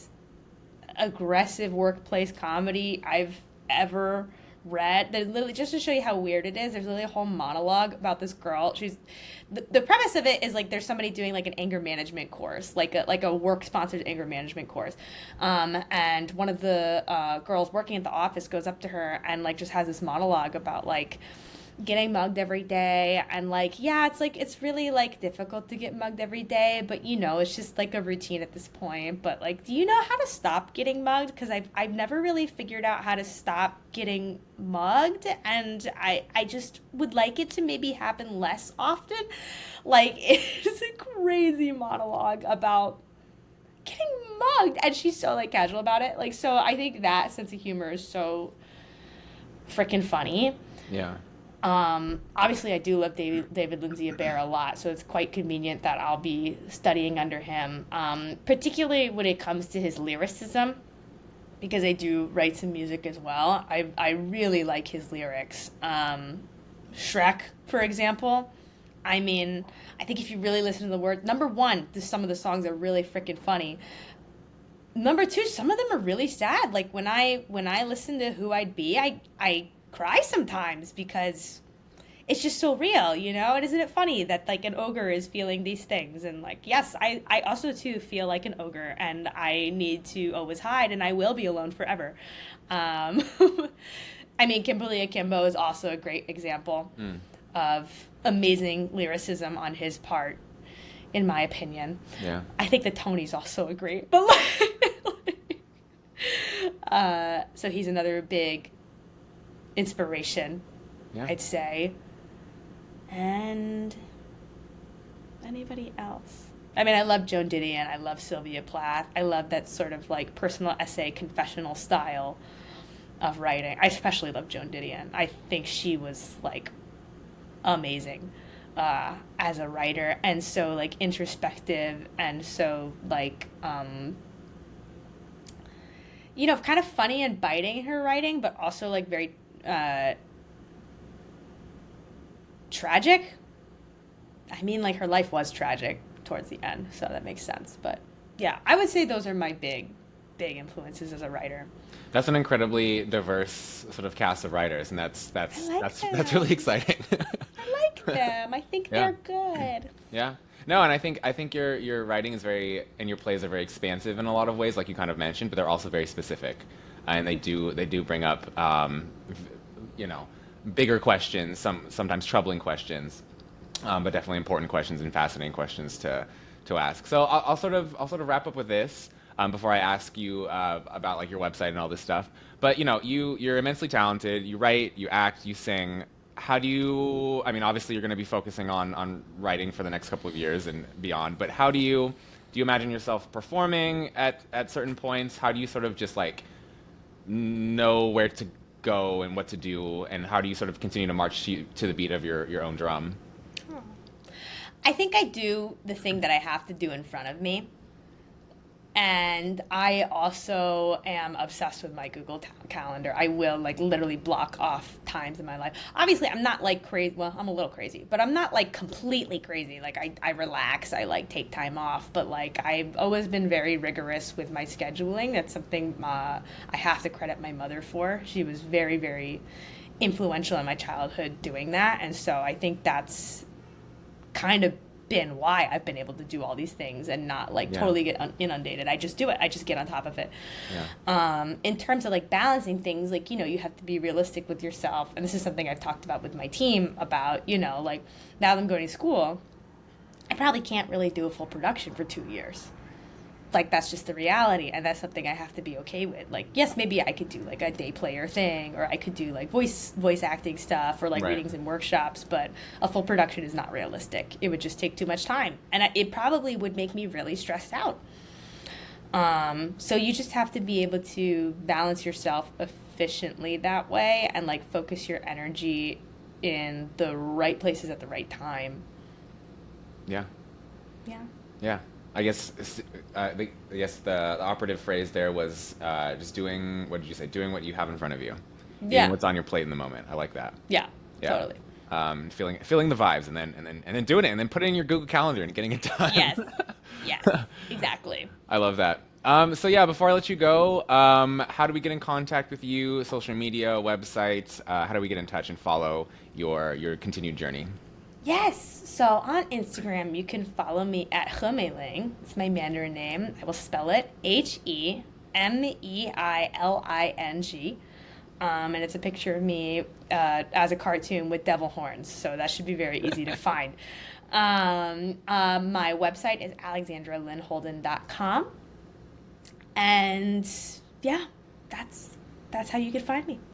S3: aggressive workplace comedy I've ever read. There's literally, just to show you how weird it is, there's literally a whole monologue about this girl. She's the premise of it is like there's somebody doing like an anger management course, like a work sponsored anger management course, and one of the girls working at the office goes up to her and like just has this monologue about like getting mugged every day, and like, yeah, it's like it's really like difficult to get mugged every day, but it's just like a routine at this point. But like, do you know how to stop getting mugged? Because I've never really figured out how to stop getting mugged, and I just would like it to maybe happen less often. Like, it's a crazy monologue about getting mugged, and she's so like casual about it. Like, so I think that sense of humor is so freaking funny.
S1: Yeah.
S3: Obviously, I do love David Lindsay-Abaire a lot, so it's quite convenient that I'll be studying under him, particularly when it comes to his lyricism, because I do write some music as well. I really like his lyrics. Shrek, for example. I mean, I think if you really listen to the words, number one, some of the songs are really freaking funny. Number two, some of them are really sad. Like when I listen to Who I'd Be, I cry sometimes because it's just so real, you know? And isn't it funny that like an ogre is feeling these things? And like, yes, I also too feel like an ogre, and I need to always hide, and I will be alone forever. I mean, Kimberly Akimbo is also a great example of amazing lyricism on his part, in my opinion.
S1: Yeah.
S3: I think that Tony's also a great, but so he's another big inspiration, I'd say. And anybody else? I mean, I love Joan Didion. I love Sylvia Plath. I love that sort of like personal essay, confessional style of writing. I especially love Joan Didion. I think she was like amazing as a writer, and so like introspective, and so like you know, kind of funny and biting in her writing, but also like very tragic. I mean, like her life was tragic towards the end, so that makes sense. But yeah, I would say those are my big influences as a writer.
S1: That's an incredibly diverse sort of cast of writers, and that's really exciting.
S3: I like them. I think they're good.
S1: Yeah. No, and I think your writing is very, and your plays are very expansive in a lot of ways, like you kind of mentioned, but they're also very specific, and they do bring up you know, bigger questions, sometimes troubling questions, but definitely important questions and fascinating questions to ask. So I'll sort of wrap up with this. Before I ask you about like your website and all this stuff. But you know, you're immensely talented. You write, you act, you sing. How do you? I mean, obviously you're going to be focusing on writing for the next couple of years and beyond. But how do you imagine yourself performing at certain points? How do you sort of just like know where to go and what to do? And how do you sort of continue to march to the beat of your own drum?
S3: I think I do the thing that I have to do in front of me. And I also am obsessed with my Google Calendar. I will like literally block off times in my life. Obviously, I'm not like crazy. Well, I'm a little crazy, but I'm not like completely crazy. Like I relax. I like take time off. But like I've always been very rigorous with my scheduling. That's something I have to credit my mother for. She was very, very influential in my childhood doing that. And so I think that's kind of been why I've been able to do all these things and not like totally get inundated. I just do it. I just get on top of it. In terms of like balancing things, like, you know, you have to be realistic with yourself. And this is something I've talked about with my team about, you know, like now that I'm going to school, I probably can't really do a full production for 2 years. Like that's just the reality, and that's something I have to be okay with. Like, yes, maybe I could do like a day player thing, or I could do like voice acting stuff, or like readings and workshops, but a full production is not realistic. It would just take too much time, and it probably would make me really stressed out. So you just have to be able to balance yourself efficiently that way, and like focus your energy in the right places at the right time. Yeah.
S1: I guess the operative phrase there was just doing, what did you say? Doing what you have in front of you. Doing what's on your plate in the moment. I like that. Yeah.
S3: Totally.
S1: Feeling the vibes, and then doing it, and then putting it in your Google Calendar and getting it done.
S3: Yes, exactly.
S1: I love that. So yeah, before I let you go, how do we get in contact with you? Social media, website? How do we get in touch and follow your continued journey?
S3: Yes. So on Instagram, you can follow me at Hemeling. It's my Mandarin name. I will spell it Hemeilling. And it's a picture of me as a cartoon with devil horns. So that should be very easy to find. My website is alexandralinholden.com. And yeah, that's how you can find me.